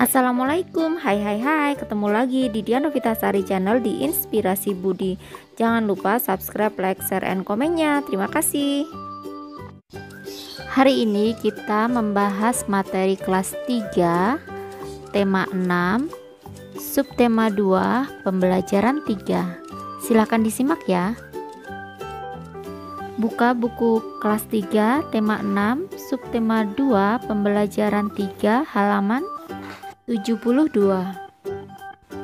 Assalamualaikum, hai, ketemu lagi di Dian Novitasari Channel di Inspirasi Budi. Jangan lupa subscribe, like, share, and komennya. Terima kasih. Hari ini kita membahas materi kelas 3, tema 6, subtema 2, pembelajaran 3. Silakan disimak ya. Buka buku kelas 3, tema 6, subtema 2, pembelajaran 3, halaman 72.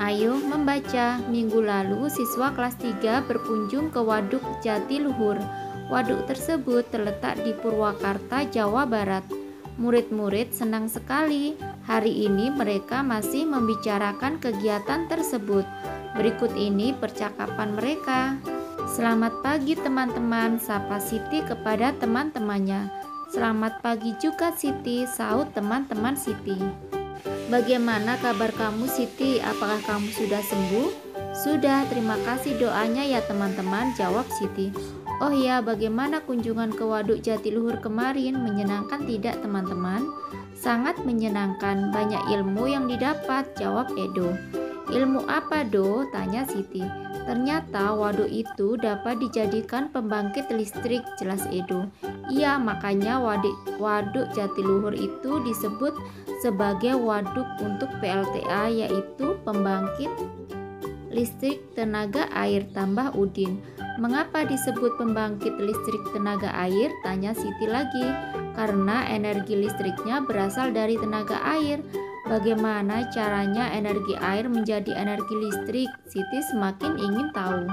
Ayo membaca. Minggu lalu siswa kelas 3 berkunjung ke Waduk Jatiluhur. Waduk tersebut terletak di Purwakarta, Jawa Barat. Murid-murid senang sekali. Hari ini mereka masih membicarakan kegiatan tersebut. Berikut ini percakapan mereka. Selamat pagi teman-teman, sapa Siti kepada teman-temannya. Selamat pagi juga Siti, sahut teman-teman Siti. Bagaimana kabar kamu Siti? Apakah kamu sudah sembuh? Sudah, terima kasih doanya ya teman-teman, jawab Siti. Oh ya, bagaimana kunjungan ke Waduk Jatiluhur kemarin? Menyenangkan tidak teman-teman? Sangat menyenangkan, banyak ilmu yang didapat, jawab Edo. Ilmu apa Do? Tanya Siti. Ternyata waduk itu dapat dijadikan pembangkit listrik, jelas Edo. Iya, makanya waduk Jatiluhur itu disebut sebagai waduk untuk PLTA, yaitu pembangkit listrik tenaga air, tambah Udin. Mengapa disebut pembangkit listrik tenaga air? Tanya Siti lagi. Karena energi listriknya berasal dari tenaga air. Bagaimana caranya energi air menjadi energi listrik? Siti semakin ingin tahu.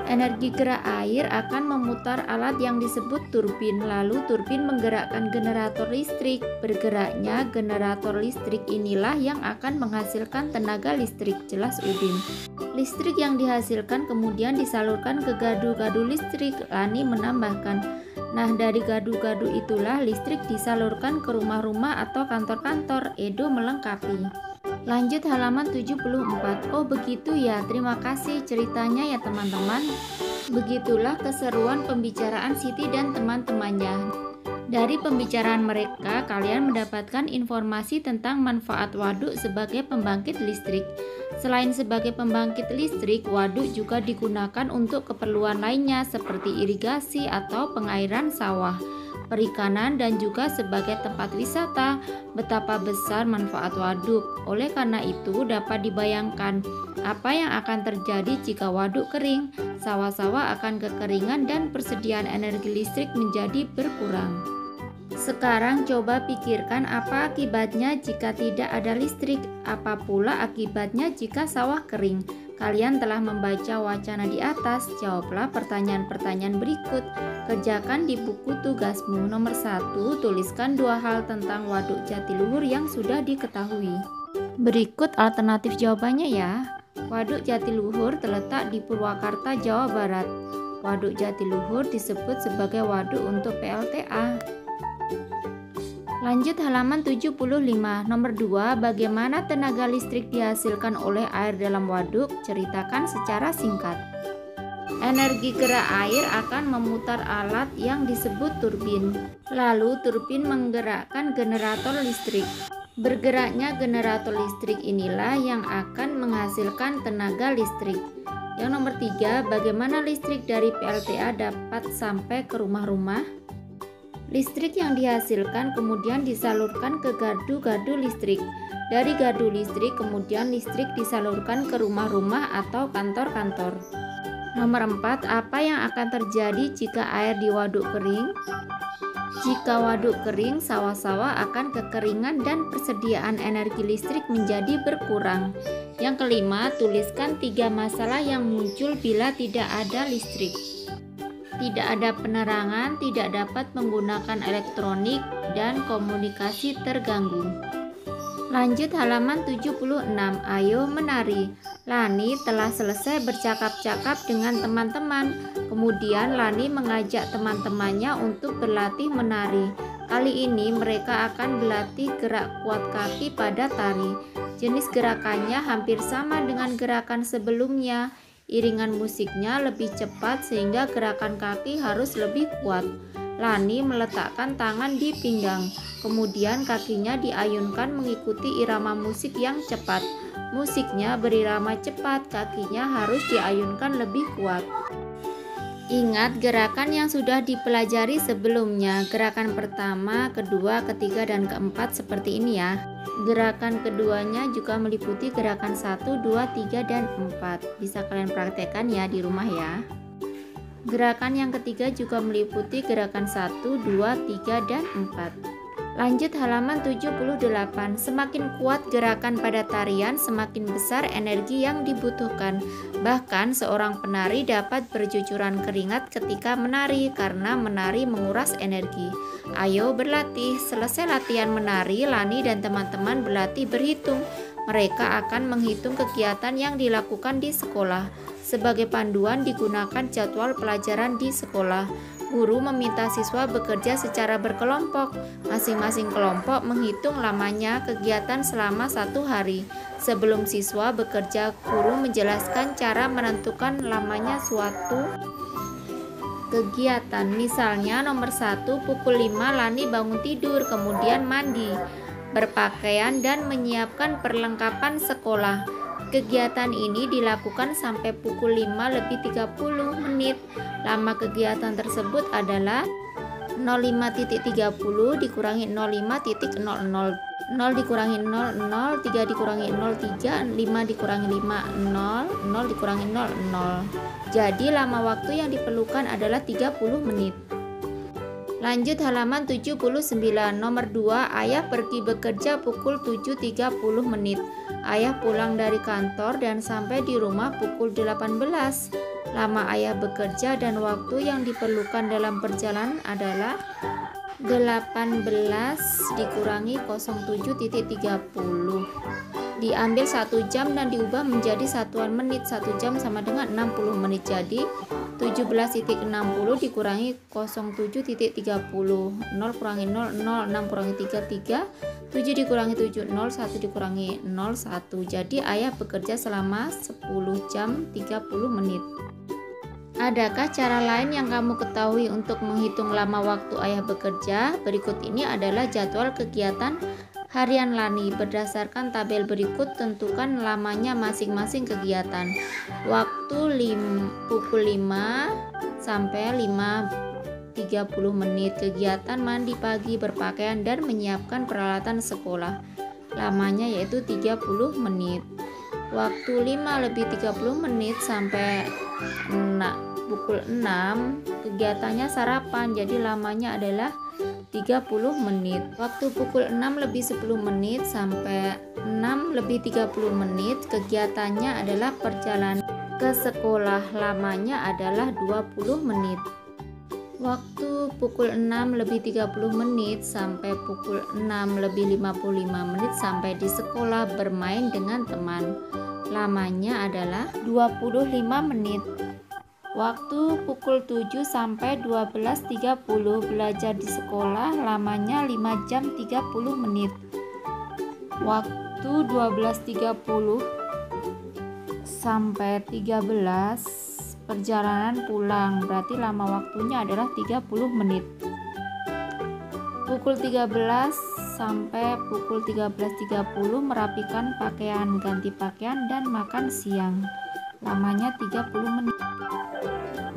Energi gerak air akan memutar alat yang disebut turbin, lalu turbin menggerakkan generator listrik. Bergeraknya generator listrik inilah yang akan menghasilkan tenaga listrik, jelas Udin. Listrik yang dihasilkan kemudian disalurkan ke gadu-gadu listrik, Lani menambahkan. Nah, dari gadu-gadu itulah listrik disalurkan ke rumah-rumah atau kantor-kantor, Edo melengkapi. Lanjut halaman 74. Oh begitu ya, terima kasih ceritanya ya teman-teman. Begitulah keseruan pembicaraan Siti dan teman-temannya. Dari pembicaraan mereka, kalian mendapatkan informasi tentang manfaat waduk sebagai pembangkit listrik. Selain sebagai pembangkit listrik, waduk juga digunakan untuk keperluan lainnya seperti irigasi atau pengairan sawah, perikanan, dan juga sebagai tempat wisata. Betapa besar manfaat waduk. Oleh karena itu dapat dibayangkan apa yang akan terjadi jika waduk kering. Sawah-sawah akan kekeringan dan persediaan energi listrik menjadi berkurang. Sekarang coba pikirkan apa akibatnya jika tidak ada listrik. Apa pula akibatnya jika sawah kering? Kalian telah membaca wacana di atas. Jawablah pertanyaan-pertanyaan berikut. Kerjakan di buku tugasmu. Nomor 1, tuliskan 2 hal tentang Waduk Jatiluhur yang sudah diketahui. Berikut alternatif jawabannya ya. Waduk Jatiluhur terletak di Purwakarta, Jawa Barat. Waduk Jatiluhur disebut sebagai waduk untuk PLTA. Lanjut halaman 75. Nomor 2, bagaimana tenaga listrik dihasilkan oleh air dalam waduk? Ceritakan secara singkat. Energi gerak air akan memutar alat yang disebut turbin. Lalu turbin menggerakkan generator listrik. Bergeraknya generator listrik inilah yang akan menghasilkan tenaga listrik. Yang nomor 3, bagaimana listrik dari PLTA dapat sampai ke rumah-rumah? Listrik yang dihasilkan kemudian disalurkan ke gadu-gadu listrik. Dari gadu listrik kemudian listrik disalurkan ke rumah-rumah atau kantor-kantor. Nomor 4, apa yang akan terjadi jika air di waduk kering? Jika waduk kering, sawah-sawah akan kekeringan dan persediaan energi listrik menjadi berkurang. Yang kelima, tuliskan 3 masalah yang muncul bila tidak ada listrik. Tidak ada penerangan, tidak dapat menggunakan elektronik, dan komunikasi terganggu. Lanjut halaman 76. Ayo menari. Lani telah selesai bercakap-cakap dengan teman-teman. Kemudian Lani mengajak teman-temannya untuk berlatih menari. Kali ini mereka akan berlatih gerak kuat kaki pada tari. Jenis gerakannya hampir sama dengan gerakan sebelumnya. Iringan musiknya lebih cepat sehingga gerakan kaki harus lebih kuat. Lani meletakkan tangan di pinggang, kemudian kakinya diayunkan mengikuti irama musik yang cepat. Musiknya berirama cepat, kakinya harus diayunkan lebih kuat. Ingat gerakan yang sudah dipelajari sebelumnya. Gerakan pertama, kedua, ketiga, dan keempat seperti ini ya. Gerakan keduanya juga meliputi gerakan 1, 2, 3, dan 4. Bisa kalian praktekkan ya di rumah ya. Gerakan yang ketiga juga meliputi gerakan 1, 2, 3, dan 4. Lanjut halaman 78. Semakin kuat gerakan pada tarian, semakin besar energi yang dibutuhkan. Bahkan seorang penari dapat bercucuran keringat ketika menari karena menari menguras energi. Ayo berlatih. Selesai latihan menari, Lani dan teman-teman berlatih berhitung. Mereka akan menghitung kegiatan yang dilakukan di sekolah. Sebagai panduan digunakan jadwal pelajaran di sekolah. Guru meminta siswa bekerja secara berkelompok. Masing-masing kelompok menghitung lamanya kegiatan selama 1 hari. Sebelum siswa bekerja, guru menjelaskan cara menentukan lamanya suatu kegiatan. Misalnya nomor 1, pukul 5 Lani bangun tidur, kemudian mandi, berpakaian, dan menyiapkan perlengkapan sekolah. Kegiatan ini dilakukan sampai pukul 5 lebih 30 menit. Lama kegiatan tersebut adalah 05.30 dikurangi 05.00, 0 dikurangi 00, 3 dikurangi 03, 5 dikurangi 5, 0 dikurangi 00. Jadi lama waktu yang diperlukan adalah 30 menit. Lanjut halaman 79. Nomor 2, ayah pergi bekerja pukul 7.30 menit. Ayah pulang dari kantor dan sampai di rumah pukul 18. Lama ayah bekerja dan waktu yang diperlukan dalam perjalanan adalah 18 dikurangi 07.30. Diambil 1 jam dan diubah menjadi satuan menit. 1 jam sama dengan 60 menit. Jadi 17.60 dikurangi 07.30. 0 kurangi 0, 0, 6 kurangi 3, 3, 7 dikurangi 7, 0, 1 dikurangi 0, 1. Jadi ayah bekerja selama 10 jam 30 menit. Adakah cara lain yang kamu ketahui untuk menghitung lama waktu ayah bekerja? Berikut ini adalah jadwal kegiatan harian Lani. Berdasarkan tabel berikut, tentukan lamanya masing-masing kegiatan. Waktu pukul 5 sampai 5.30 menit. Kegiatan mandi pagi, berpakaian, dan menyiapkan peralatan sekolah. Lamanya yaitu 30 menit. Waktu 5 lebih 30 menit sampai pukul 6, kegiatannya sarapan, jadi lamanya adalah 30 menit. Waktu pukul 6 lebih 10 menit sampai 6 lebih 30 menit, kegiatannya adalah perjalanan ke sekolah, lamanya adalah 20 menit. Waktu pukul 6 lebih 30 menit sampai pukul 6 lebih 55 menit sampai di sekolah bermain dengan teman, lamanya adalah 25 menit. Waktu pukul 7 sampai 12.30 belajar di sekolah, lamanya 5 jam 30 menit. Waktu 12.30 sampai 13 perjalanan pulang, berarti lama waktunya adalah 30 menit. Pukul 13 sampai pukul 13.30 merapikan pakaian, ganti pakaian, dan makan siang, lamanya 30 menit.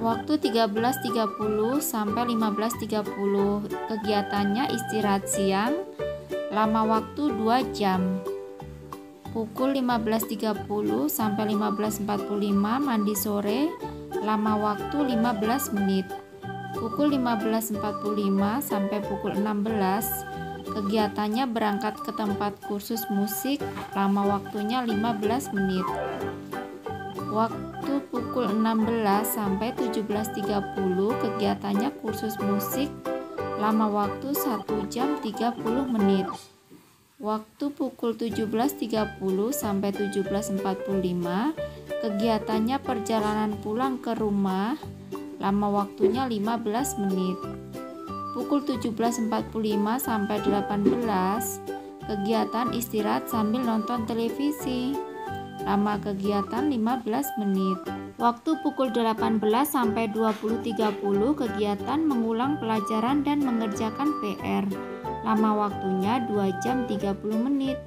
Waktu 13.30 sampai 15.30 kegiatannya istirahat siang, lama waktu 2 jam. Pukul 15.30 sampai 15.45 mandi sore, lama waktu 15 menit. Pukul 15.45 sampai pukul 16 kegiatannya berangkat ke tempat kursus musik, lama waktunya 15 menit. Waktu pukul 16 sampai 17.30 kegiatannya kursus musik, lama waktu 1 jam 30 menit. Waktu pukul 17.30 sampai 17.45 kegiatannya perjalanan pulang ke rumah, lama waktunya 15 menit. Pukul 17.45 sampai 18 kegiatan istirahat sambil nonton televisi, lama kegiatan 15 menit. Waktu pukul 18 sampai 20.30 kegiatan mengulang pelajaran dan mengerjakan PR. Lama waktunya 2 jam 30 menit.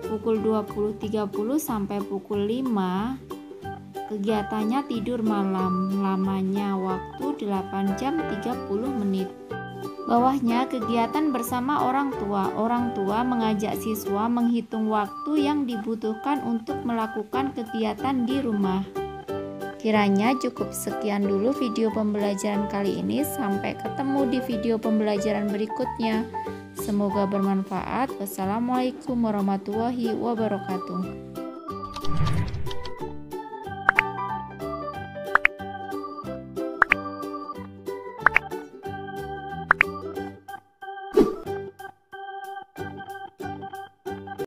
Pukul 20.30 sampai pukul 5 kegiatannya tidur malam. Lamanya waktu 8 jam 30 menit. Bawahnya kegiatan bersama orang tua. Orang tua mengajak siswa menghitung waktu yang dibutuhkan untuk melakukan kegiatan di rumah. Kiranya cukup sekian dulu video pembelajaran kali ini. Sampai ketemu di video pembelajaran berikutnya. Semoga bermanfaat. Wassalamualaikum warahmatullahi wabarakatuh.